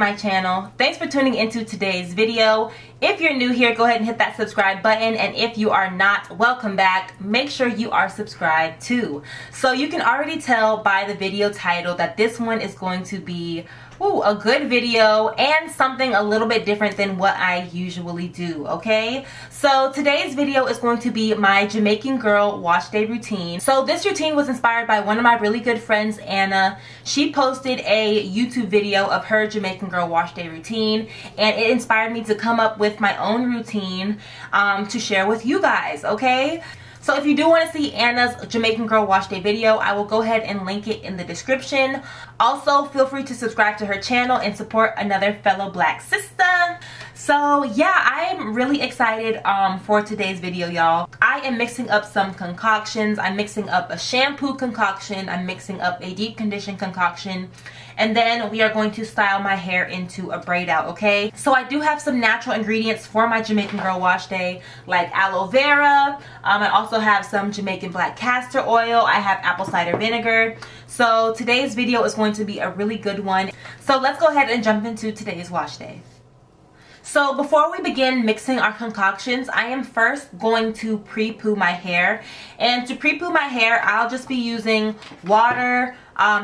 my channel. Thanks for tuning into today's video. If you're new here, go ahead and hit that subscribe button, and if you are not, welcome back. Make sure you are subscribed too. So you can already tell by the video title that this one is going to be a good video and something a little bit different than what I usually do, okay? So today's video is going to be my Jamaican girl wash day routine. So this routine was inspired by one of my really good friends, Anna. She posted a YouTube video of her Jamaican girl wash day routine, and it inspired me to come up with my own routine to share with you guys, okay? So if you do want to see Anna's Jamaican Girl Wash Day video, I will go ahead and link it in the description. Also, feel free to subscribe to her channel and support another fellow black sister. So yeah, I'm really excited for today's video, y'all. I am mixing up some concoctions. I'm mixing up a shampoo concoction. I'm mixing up a deep condition concoction. And then we are going to style my hair into a braid out, okay? So I do have some natural ingredients for my Jamaican Girl Wash Day, like aloe vera. I also have some Jamaican black castor oil. I have apple cider vinegar. So today's video is going to be a really good one. So let's go ahead and jump into today's wash day. So before we begin mixing our concoctions, I am first going to pre-poo my hair. And to pre-poo my hair, I'll just be using water,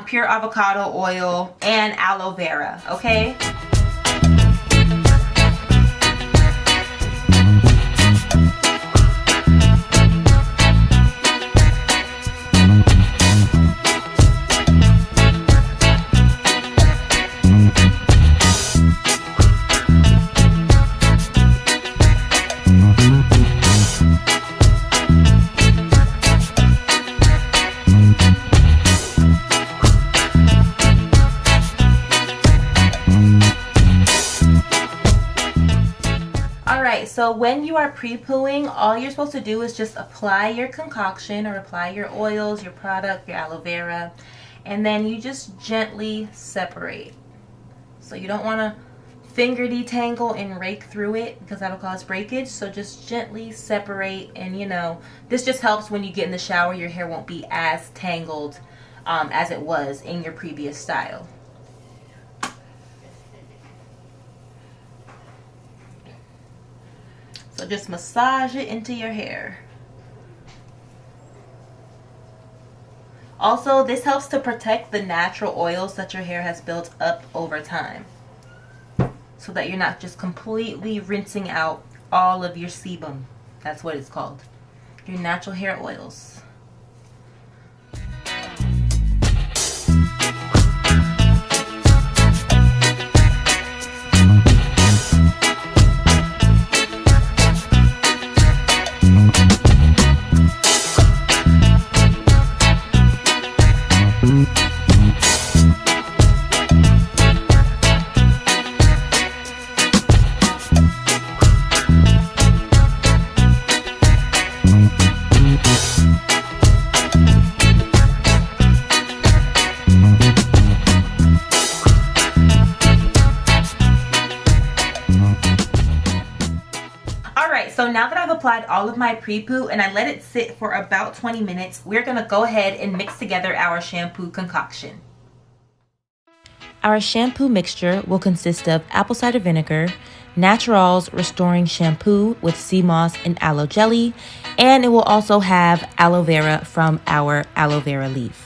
pure avocado oil, and aloe vera, okay? So when you are pre-pooing, all you're supposed to do is just apply your concoction or apply your oils, your product, your aloe vera, and then you just gently separate. So you don't want to finger detangle and rake through it because that'll cause breakage. So just gently separate, and you know, this just helps when you get in the shower. Your hair won't be as tangled as it was in your previous style. So just massage it into your hair. Also, this helps to protect the natural oils that your hair has built up over time, so that you're not just completely rinsing out all of your sebum. That's what it's called. Your natural hair oils. So now that I've applied all of my pre-poo and I let it sit for about 20 minutes, we're going to go ahead and mix together our shampoo concoction. Our shampoo mixture will consist of apple cider vinegar, NaturAll's Restoring Shampoo with sea moss and aloe jelly, and it will also have aloe vera from our aloe vera leaf.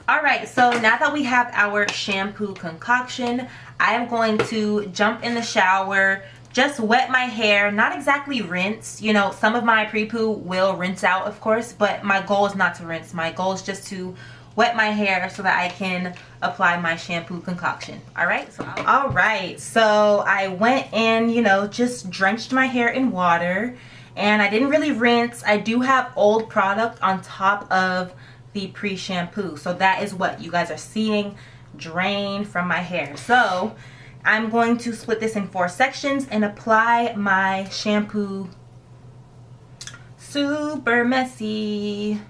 Alright, so now that we have our shampoo concoction, I am going to jump in the shower, just wet my hair, not exactly rinse. You know, some of my pre-poo will rinse out, of course, but my goal is not to rinse. My goal is just to wet my hair so that I can apply my shampoo concoction. Alright, so I went and, you know, just drenched my hair in water, and I didn't really rinse. I do have old product on top of the pre-shampoo. So that is what you guys are seeing drain from my hair. So I'm going to split this in 4 sections and apply my shampoo. Super messy.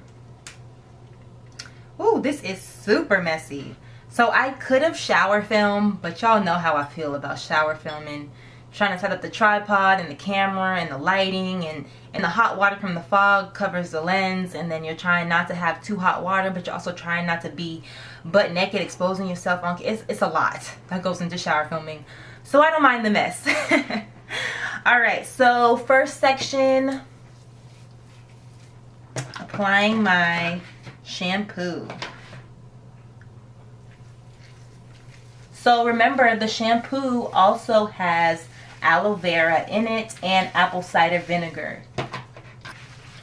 Ooh, this is super messy. So I could have shower filmed, but y'all know how I feel about shower filming. Trying to set up the tripod and the camera and the lighting, and the hot water from the fog covers the lens, and then you're trying not to have too hot water, but you're also trying not to be butt naked exposing yourself on. It's a lot that goes into shower filming, so I don't mind the mess. All right, so first section, applying my shampoo. So remember, the shampoo also has aloe vera in it and apple cider vinegar.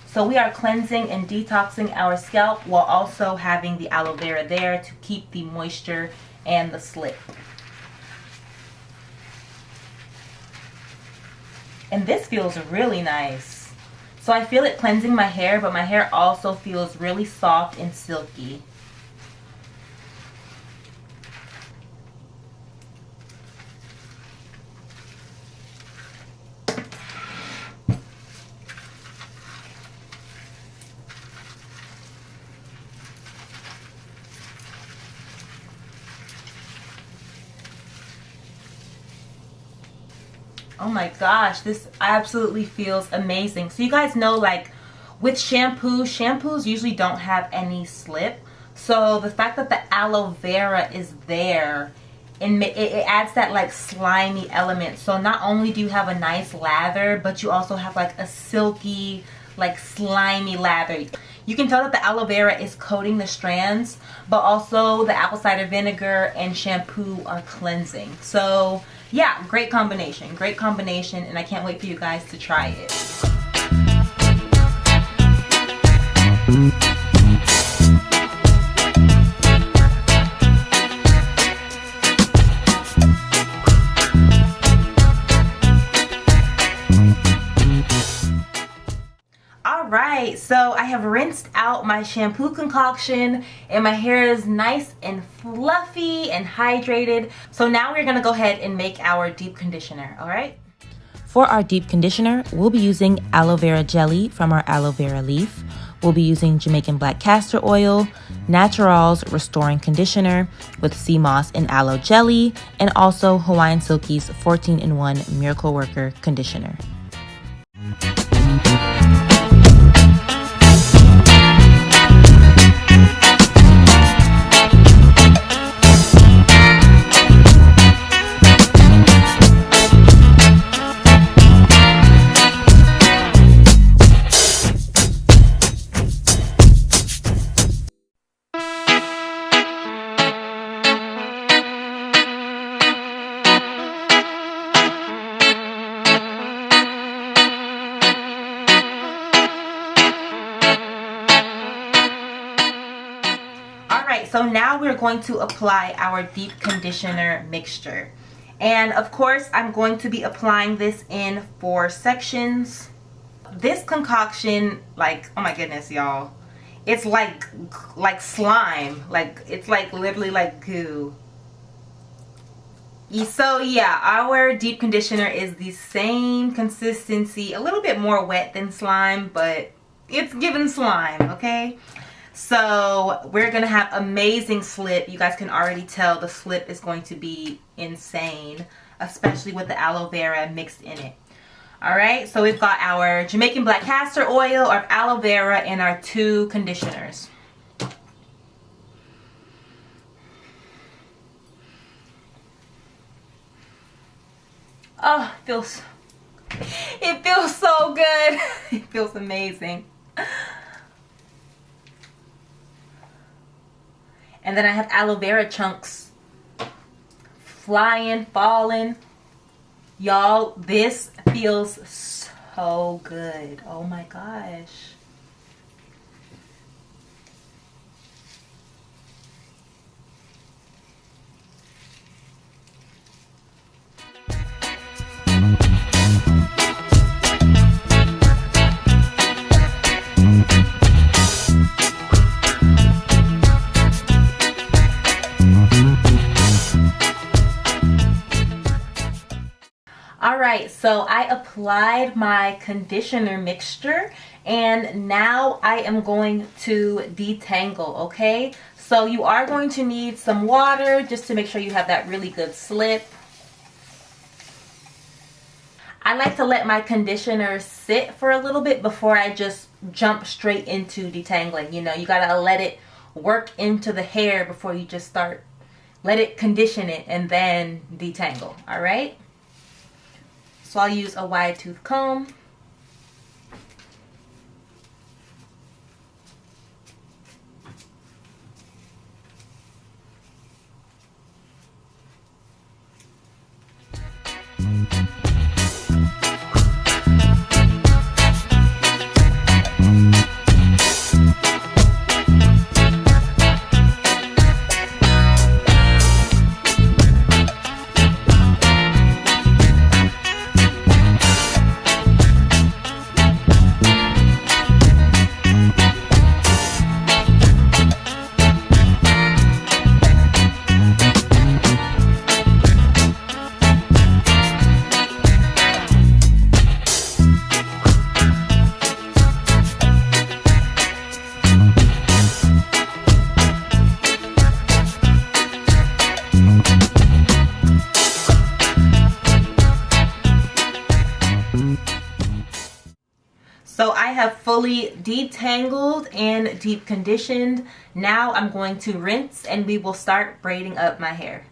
So we are cleansing and detoxing our scalp while also having the aloe vera there to keep the moisture and the slip. And this feels really nice. So I feel it cleansing my hair, but my hair also feels really soft and silky. Oh my gosh, this absolutely feels amazing. So you guys know, like with shampoos usually don't have any slip. So the fact that the aloe vera is there, and it adds that like slimy element. So not only do you have a nice lather, but you also have like a silky, like slimy lather. You can tell that the aloe vera is coating the strands, but also the apple cider vinegar and shampoo are cleansing. So yeah, great combination, and I can't wait for you guys to try it. Alright, so I have rinsed out my shampoo concoction and my hair is nice and fluffy and hydrated. So now we're going to go ahead and make our deep conditioner, alright? For our deep conditioner, we'll be using aloe vera jelly from our aloe vera leaf. We'll be using Jamaican black castor oil, NaturAll's restoring conditioner with sea moss and aloe jelly, and also Hawaiian Silky's 14-in-1 Miracle Worker conditioner. So now we're going to apply our deep conditioner mixture. And of course, I'm going to be applying this in 4 sections. This concoction, like, oh my goodness, y'all. It's like slime. Like, it's like literally like goo. So yeah, our deep conditioner is the same consistency, a little bit more wet than slime, but it's giving slime, okay? So we're gonna have amazing slip. You guys can already tell the slip is going to be insane, especially with the aloe vera mixed in it. All right, so we've got our Jamaican black castor oil, our aloe vera, and our 2 conditioners. Oh, it feels so good. It feels amazing. And then I have aloe vera chunks flying, falling. Y'all, this feels so good. Oh my gosh. Alright, so I applied my conditioner mixture and now I am going to detangle, okay? So you are going to need some water just to make sure you have that really good slip. I like to let my conditioner sit for a little bit before I just jump straight into detangling. You know, you gotta let it work into the hair before you just start. Let it condition it and then detangle, alright? So I'll use a wide tooth comb. So I have fully detangled and deep conditioned. Now I'm going to rinse and we will start braiding up my hair.